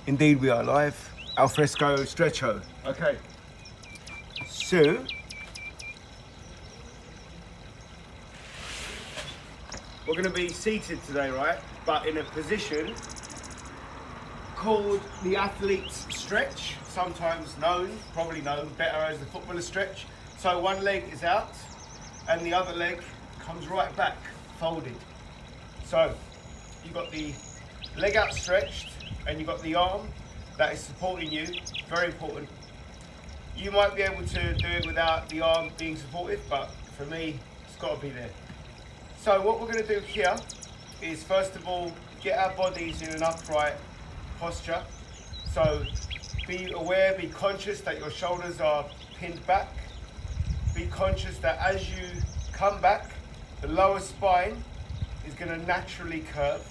Indeed, we are live. Alfresco Stretcho. Okay. So, we're going to be seated today, right? But in a position called the athlete's stretch, sometimes known, probably known better as the footballer stretch. So one leg is out and the other leg comes right back, folded. So you've got the leg out stretched and you've got the arm that is supporting you, very important. You might be able to do it without the arm being supported, but for me, it's got to be there. So what we're going to do here is first of all, get our bodies in an upright posture. So be aware, be conscious that your shoulders are pinned back. Be conscious that as you come back, the lower spine is going to naturally curve.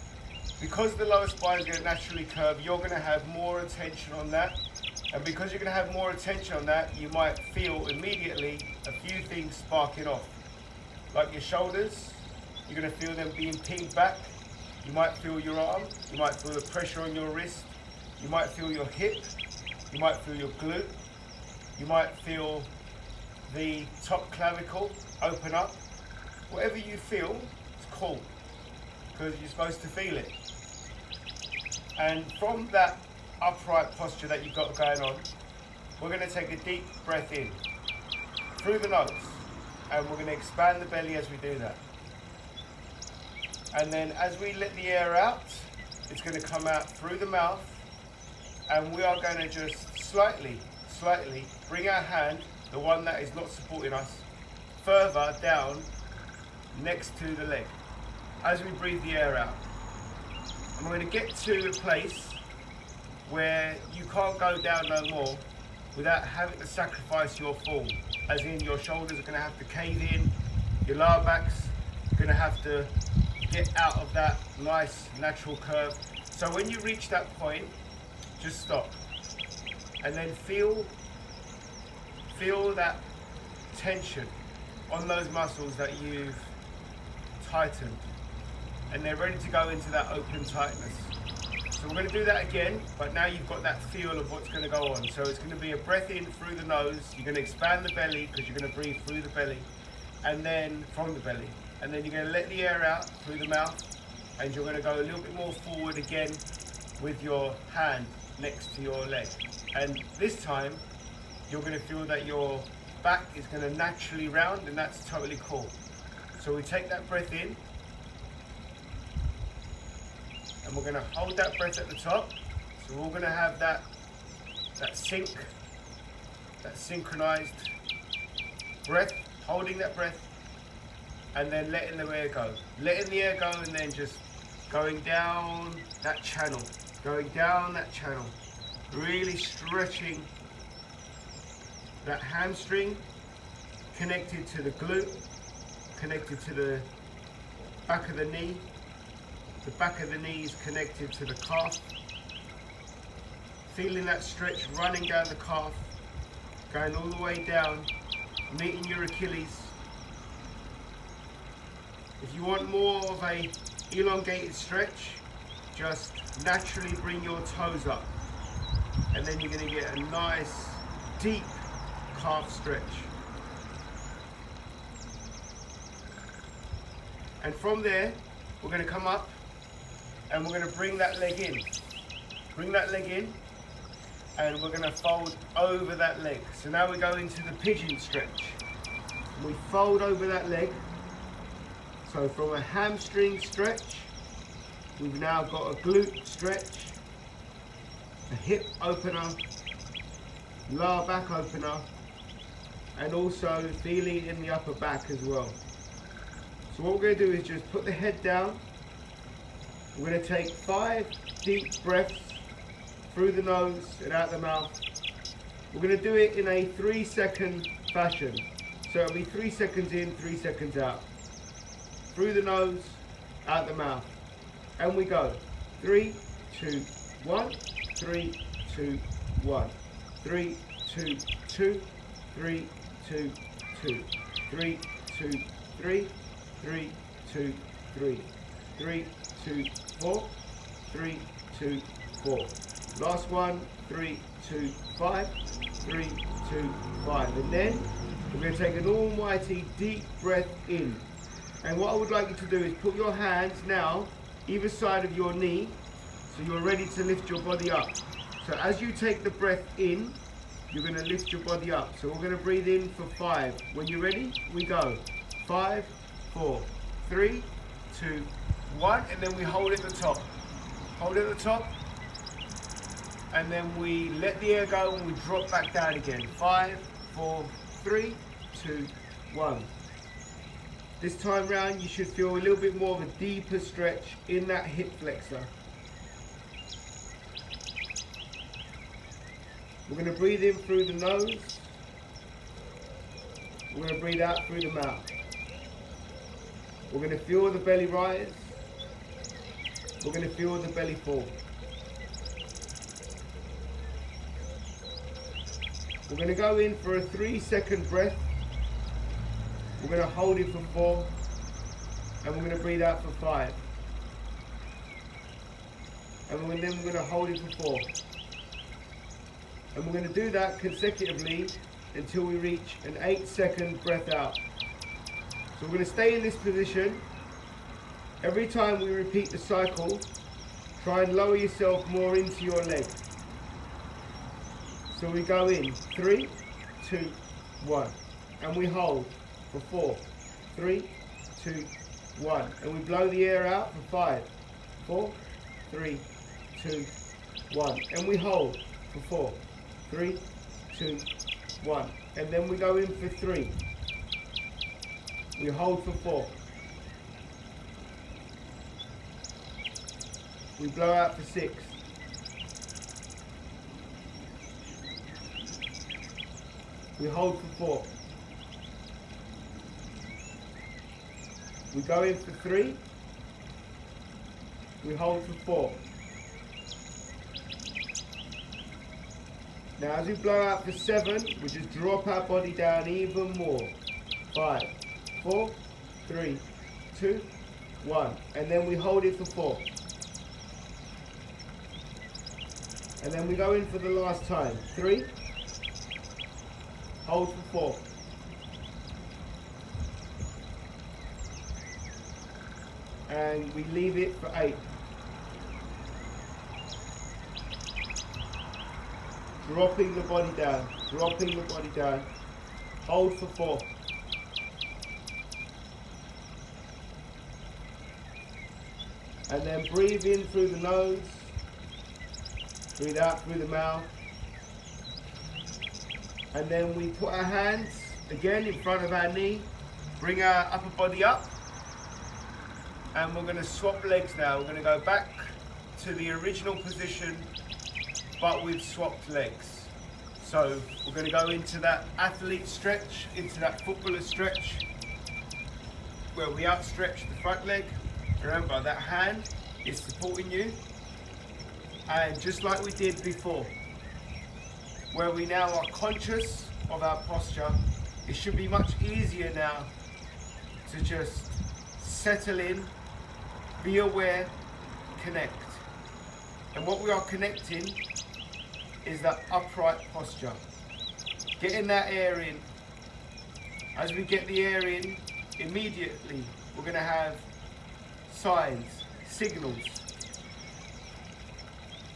Because the lower spine is going to naturally curve, you're going to have more attention on that. And because you're going to have more attention on that, you might feel immediately a few things sparking off. Like your shoulders, you're going to feel them being pinned back. You might feel your arm, you might feel the pressure on your wrist, you might feel your hip, you might feel your glute, you might feel the top clavicle open up. Whatever you feel, it's cool, because you're supposed to feel it. And from that upright posture that you've got going on, we're going to take a deep breath in through the nose, and we're going to expand the belly as we do that. And then as we let the air out, it's going to come out through the mouth, and we are going to just slightly bring our hand, the one that is not supporting us, further down next to the leg as we breathe the air out. And we're going to get to a place where you can't go down no more without having to sacrifice your form, as in your shoulders are going to have to cave in, your lower back's going to have to get out of that nice natural curve. So when you reach that point, just stop and then feel that tension on those muscles that you've tightened, and they're ready to go into that open tightness. So we're going to do that again, but now you've got that feel of what's going to go on. So it's going to be a breath in through the nose, you're going to expand the belly because you're going to breathe through the belly, and then from the belly, and then you're going to let the air out through the mouth, and you're going to go a little bit more forward again with your hand next to your leg. And this time you're going to feel that your back is going to naturally round, and that's totally cool. So we take that breath in, and we're going to hold that breath at the top. So we're all going to have that synchronized breath, holding that breath, and then letting the air go. Letting the air go, and then just going down that channel, really stretching that hamstring, connected to the glute, connected to the back of the knee. The back of the knee is connected to the calf. Feeling that stretch running down the calf, going all the way down, meeting your Achilles. If you want more of a elongated stretch, just naturally bring your toes up, and then you're going to get a nice deep calf stretch. And from there, we're going to come up and we're going to bring that leg in. And we're going to fold over that leg. So now we go into the pigeon stretch. We fold over that leg. So from a hamstring stretch, we've now got a glute stretch, a hip opener, lower back opener, and also feeling in the upper back as well. So what we're going to do is just put the head down. We're going to take 5 deep breaths through the nose and out the mouth. We're going to do it in a 3-second fashion. So it'll be 3 seconds in, 3 seconds out. Through the nose, out the mouth. And we go. 3, 2, 1. 3, 2, 1. 3, 2, 2. 3, 2, 2. 3, 2, 3. 3, 2, 3. 3, 2, 4. 3, 2, 4. Last one, 3, 2, 5, 3, 2, 5. And then we're going to take an almighty deep breath in. And what I would like you to do is put your hands now either side of your knee, so you're ready to lift your body up. So as you take the breath in, you're going to lift your body up. So we're going to breathe in for 5. When you're ready, we go. 5, 4, 3, 2, 1. And then we hold at the top. Hold at the top. And then we let the air go and we drop back down again. 5, 4, 3, 2, 1. This time round, you should feel a little bit more of a deeper stretch in that hip flexor. We're going to breathe in through the nose. We're going to breathe out through the mouth. We're going to feel the belly rise. We're going to feel the belly fall. We're going to go in for a 3-second breath. We're going to hold it for 4. And we're going to breathe out for 5. And then we're going to hold it for 4. And we're going to do that consecutively until we reach an 8-second breath out. So we're going to stay in this position. Every time we repeat the cycle, try and lower yourself more into your leg. So we go in, 3, 2, 1. And we hold for 4, 3, 2, 1. And we blow the air out for 5, 4, 3, 2, 1. And we hold for 4, 3, 2, 1. And then we go in for 3. We hold for 4. We blow out for 6. We hold for 4. We go in for 3. We hold for 4. Now as we blow out for 7, we just drop our body down even more. 5, 4, 3, 2, 1. And then we hold it for 4. And then we go in for the last time. 3. Hold for 4. And we leave it for 8. Dropping the body down, dropping the body down. Hold for 4. And then breathe in through the nose. Breathe out through the mouth. And then we put our hands again in front of our knee. Bring our upper body up. And we're going to swap legs now. We're going to go back to the original position, but we've swapped legs. So we're going to go into that athlete stretch, into that footballer stretch, where we outstretch the front leg. Remember, that hand is supporting you. And just like we did before, where we now are conscious of our posture, it should be much easier now to just settle in, be aware, connect. And what we are connecting is that upright posture. Getting that air in. As we get the air in, immediately we're going to have signs, signals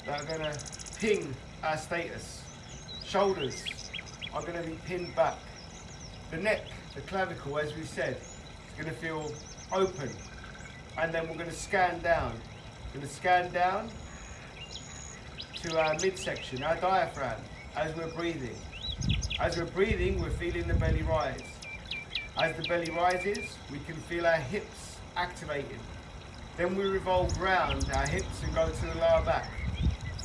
that are going to ping our status. Shoulders are going to be pinned back. The neck, the clavicle, as we said, is going to feel open. And then we're going to scan down. We're going to scan down to our midsection, our diaphragm, as we're breathing. As we're breathing, we're feeling the belly rise. As the belly rises, we can feel our hips activating. Then we revolve round our hips and go to the lower back.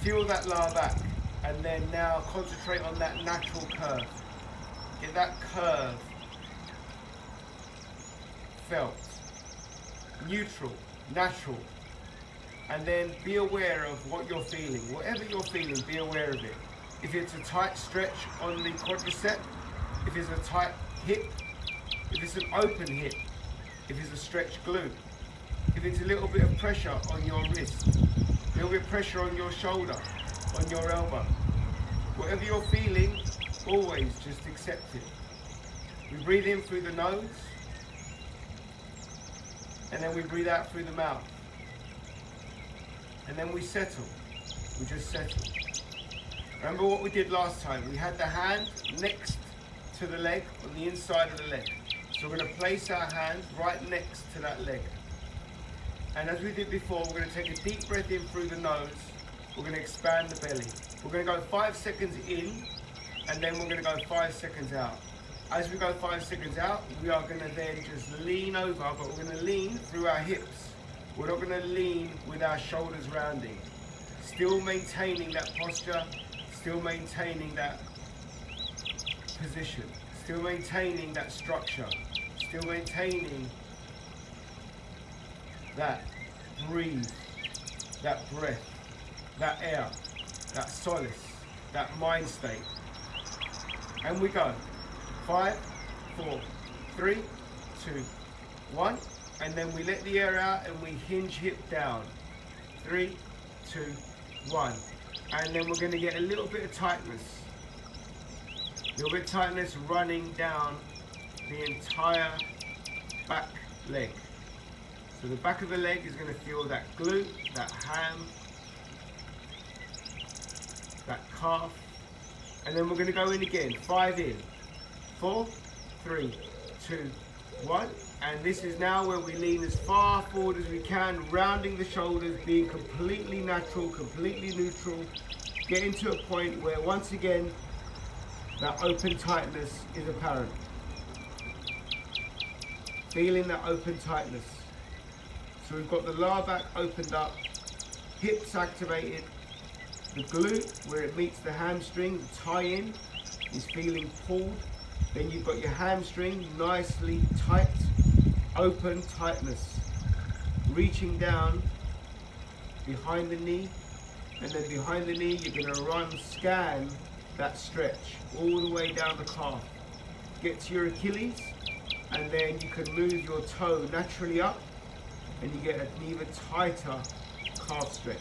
Feel that lower back, and then now concentrate on that natural curve. Get that curve felt. Neutral, natural. And then be aware of what you're feeling. Whatever you're feeling, be aware of it. If it's a tight stretch on the quadricep, if it's a tight hip, if it's an open hip, if it's a stretched glute, if it's a little bit of pressure on your wrist, a little bit of pressure on your shoulder, on your elbow. Whatever you're feeling, always just accept it. We breathe in through the nose, and then we breathe out through the mouth. And then we settle. We just settle. Remember what we did last time? We had the hand next to the leg, on the inside of the leg. So we're going to place our hand right next to that leg. And as we did before, we're going to take a deep breath in through the nose. We're going to expand the belly. We're going to go 5 seconds in, and then we're going to go 5 seconds out. As we go 5 seconds out, we are going to then just lean over, but we're going to lean through our hips. We're not going to lean with our shoulders rounding. Still maintaining that posture, still maintaining that position, still maintaining that structure, still maintaining that breathe, that breath, that air, that solace, that mind state. And we go. 5, 4, 3, 2, 1. And then we let the air out and we hinge hip down. 3, 2, 1. And then we're going to get a little bit of tightness. A little bit of tightness running down the entire back leg. So the back of the leg is going to feel that glute, that ham, that calf. And then we're going to go in again. 5 in. 4, 3, 2, 1. And this is now where we lean as far forward as we can, rounding the shoulders, being completely natural, completely neutral, getting to a point where once again, that open tightness is apparent. Feeling that open tightness. So we've got the lower back opened up, hips activated, the glute where it meets the hamstring, the tie-in is feeling pulled. Then you've got your hamstring nicely tight, open tightness, reaching down behind the knee, and then behind the knee you're going to scan that stretch all the way down the calf. Get to your Achilles, and then you can move your toe naturally up, and you get an even tighter calf stretch.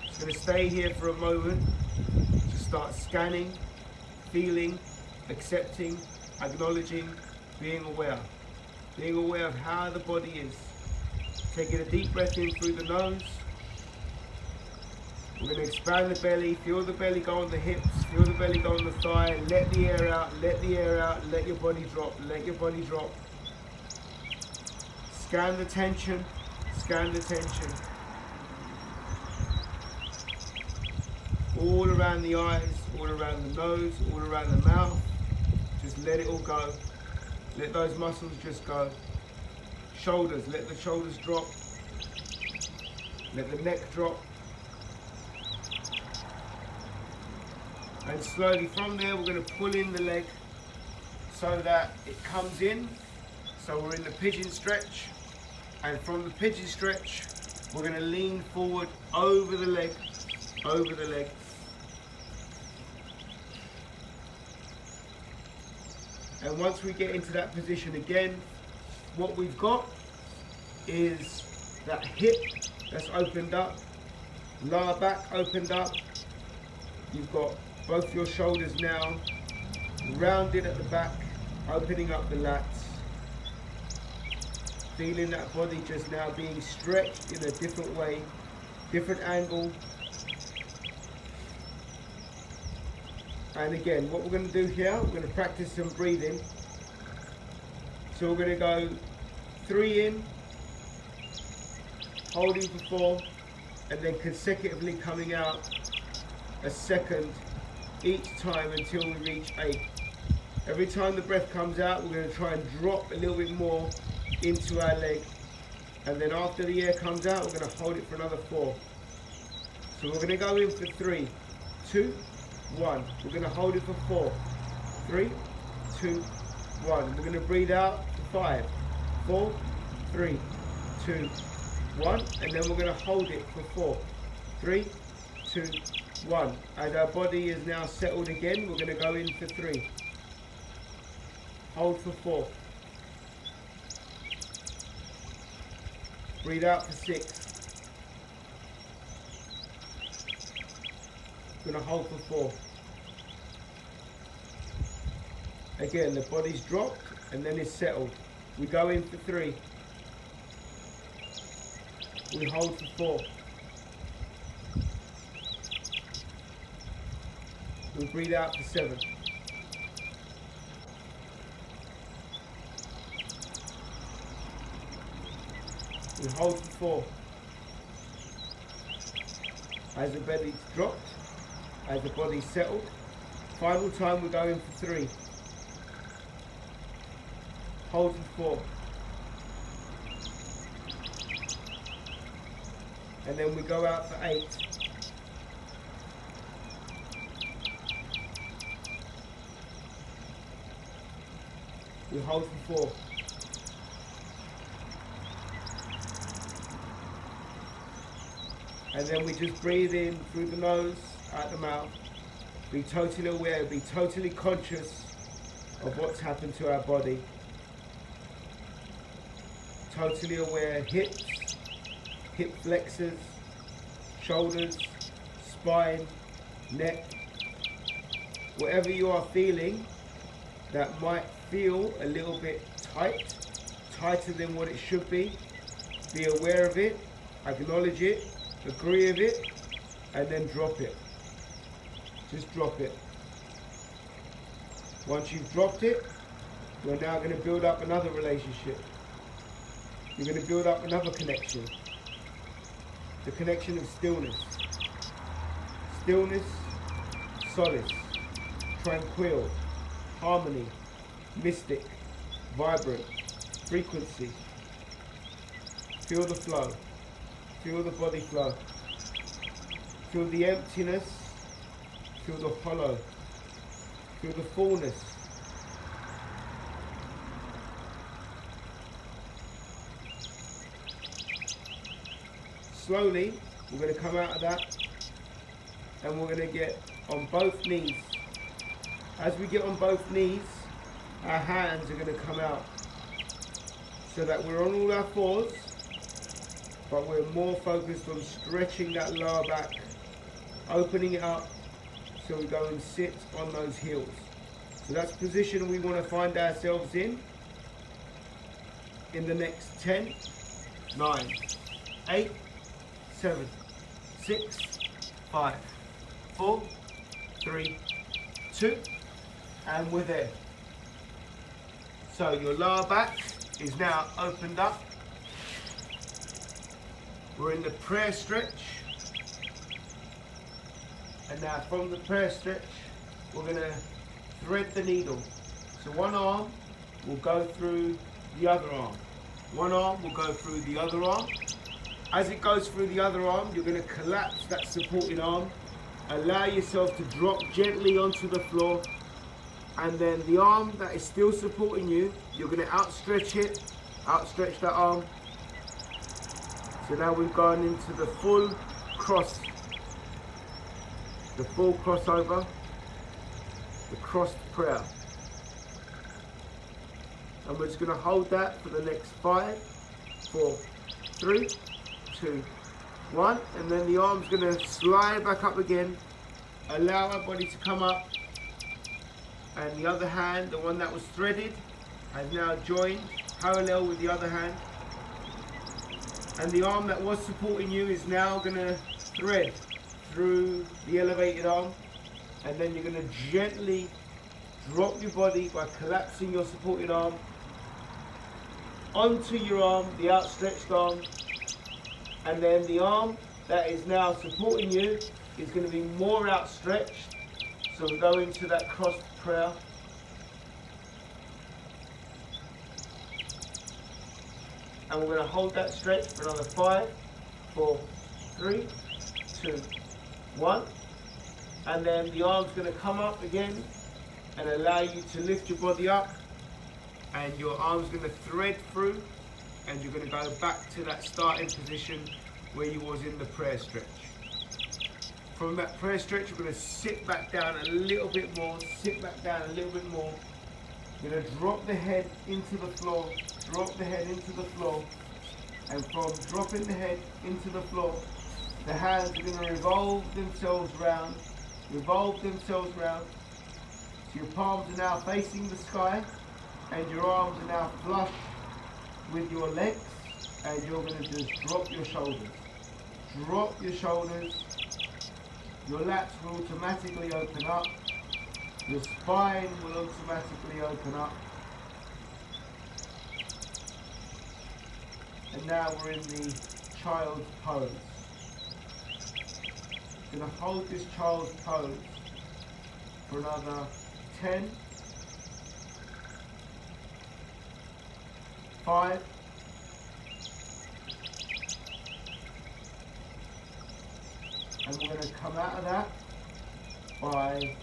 Just going to stay here for a moment. Start scanning, feeling, accepting, acknowledging, being aware. Being aware of how the body is. Taking a deep breath in through the nose. We're going to expand the belly, feel the belly go on the hips, feel the belly go on the thigh, let the air out, let the air out, let your body drop, let your body drop. Scan the tension, scan the tension. All around the eyes, all around the nose, all around the mouth. Just let it all go. Let those muscles just go. Shoulders, let the shoulders drop. Let the neck drop. And slowly from there, we're going to pull in the leg so that it comes in. So we're in the pigeon stretch. And from the pigeon stretch, we're going to lean forward over the leg, over the leg. And once we get into that position again, what we've got is that hip that's opened up, lower back opened up. You've got both your shoulders now rounded at the back, opening up the lats. Feeling that body just now being stretched in a different way, different angle. And again, what we're going to do here, we're going to practice some breathing. So we're going to go 3 in, holding for 4, and then consecutively coming out a second each time until we reach 8. Every time the breath comes out, we're going to try and drop a little bit more into our leg. And then after the air comes out, we're going to hold it for another 4. So we're going to go in for 3, 2, 1. We're going to hold it for 4, 3, 2, 1. We're going to breathe out for 5, 4, 3, 2, 1. And then we're going to hold it for 4, 3, 2, 1. As our body is now settled again, we're going to go in for 3. Hold for 4. Breathe out for 6. Gonna hold for 4. Again, the body's dropped and then it's settled. We go in for 3. We hold for 4. We breathe out for 7. We hold for 4. As the belly's dropped, as the body's settled, final time we're going for 3. Hold for 4. And then we go out for 8. We hold for 4. And then we just breathe in through the nose, out the mouth. Be totally aware, be totally conscious of what's happened to our body. Totally aware, hips, hip flexors, shoulders, spine, neck. Whatever you are feeling that might feel a little bit tight, tighter than what it should be aware of it, acknowledge it, agree with it, and then drop it. Just drop it. Once you've dropped it, you're now going to build up another relationship. You're going to build up another connection. The connection of stillness. Stillness, solace, tranquil, harmony, mystic, vibrant, frequency. Feel the flow. Feel the body flow. Feel the emptiness. Feel the hollow. Feel the fullness. Slowly, we're going to come out of that and we're going to get on both knees. As we get on both knees, our hands are going to come out so that we're on all our fours, but we're more focused on stretching that lower back, opening it up, so we go and sit on those heels. So that's the position we want to find ourselves in the next 10, 9, 8, 7, 6, 5, 4, 3, 2, and we're there. So your lower back is now opened up. We're in the prayer stretch. And now from the prayer stretch, we're going to thread the needle. So one arm will go through the other arm. One arm will go through the other arm. As it goes through the other arm, you're going to collapse that supporting arm. Allow yourself to drop gently onto the floor. And then the arm that is still supporting you, you're going to outstretch it. Outstretch that arm. So now we've gone into the full cross. The full crossover. The crossed prayer. And we're just going to hold that for the next 5, 4, 3, 2, 1. And then the arm's going to slide back up again. Allow our body to come up. And the other hand, the one that was threaded, has now joined parallel with the other hand. And the arm that was supporting you is now going to thread through the elevated arm. And then you're going to gently drop your body by collapsing your supported arm onto your arm, the outstretched arm. And then the arm that is now supporting you is going to be more outstretched. So we go into that crossed prayer. And we're going to hold that stretch for another 5, 4, 3, 2, 1. And then the arm's going to come up again and allow you to lift your body up. And your arm's going to thread through. And you're going to go back to that starting position where you was in the prayer stretch. From that prayer stretch, we're going to sit back down a little bit more, sit back down a little bit more. You're going to drop the head into the floor, drop the head into the floor. And from dropping the head into the floor, the hands are going to revolve themselves round. So your palms are now facing the sky and your arms are now flush with your legs, and you're going to just drop your shoulders. Drop your shoulders. Your lats will automatically open up. Your spine will automatically open up. And now we're in the child's pose. Going to hold this child's pose for another 10, 5, and we're going to come out of that by,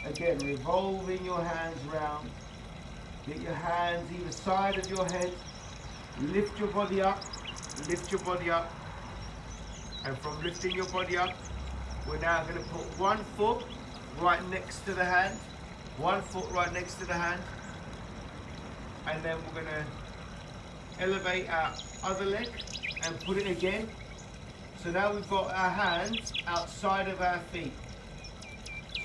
again, revolving your hands round. Get your hands either side of your head. Lift your body up. And from lifting your body up, we're now going to put one foot right next to the hand. And then we're going to elevate our other leg and put it again. So now we've got our hands outside of our feet.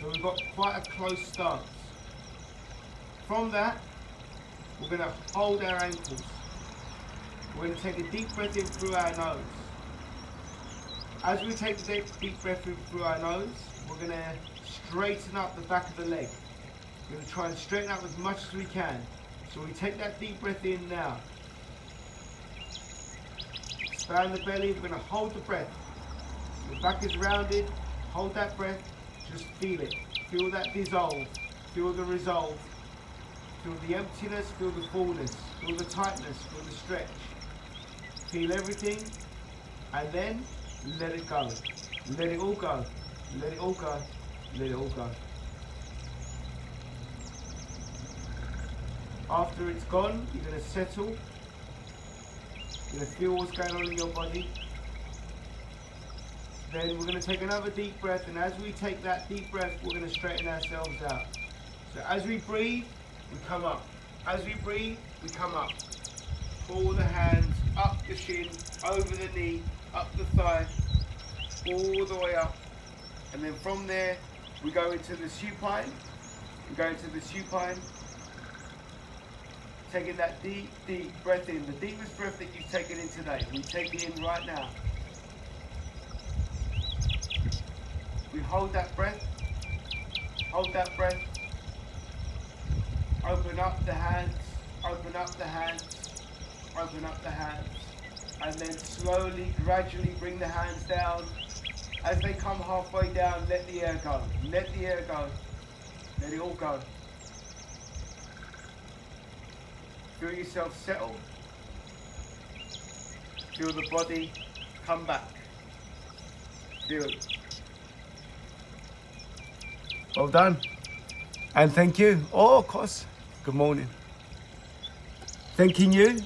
So we've got quite a close stance. From that, we're going to hold our ankles. We're going to take a deep breath in through our nose. As we take the deep breath in through our nose, we're going to straighten up the back of the leg. We're going to try and straighten up as much as we can. So we take that deep breath in now. Expand the belly, we're going to hold the breath. Your back is rounded, hold that breath, just feel it. Feel that dissolve, feel the resolve. Feel the emptiness, feel the fullness, feel the tightness, feel the stretch. Feel everything, and then let it go. Let it all go. Let it all go. Let it all go. After it's gone, you're going to settle. You're going to feel what's going on in your body. Then we're going to take another deep breath, and as we take that deep breath, we're going to straighten ourselves out. So as we breathe, we come up. As we breathe, we come up. Pull the hands up the shin, over the knee, up the thigh, all the way up. And then from there, we go into the supine. Taking that deep, deep breath in. The deepest breath that you've taken in today. We take it in right now. We hold that breath. Hold that breath. Open up the hands. Open up the hands. Open up the hands. And then slowly, gradually bring the hands down. As they come halfway down, let the air go. Let the air go. Let it all go. Feel yourself settle. Feel the body come back. Feel it. Well done. And thank you. Oh, of course. Good morning. Thanking you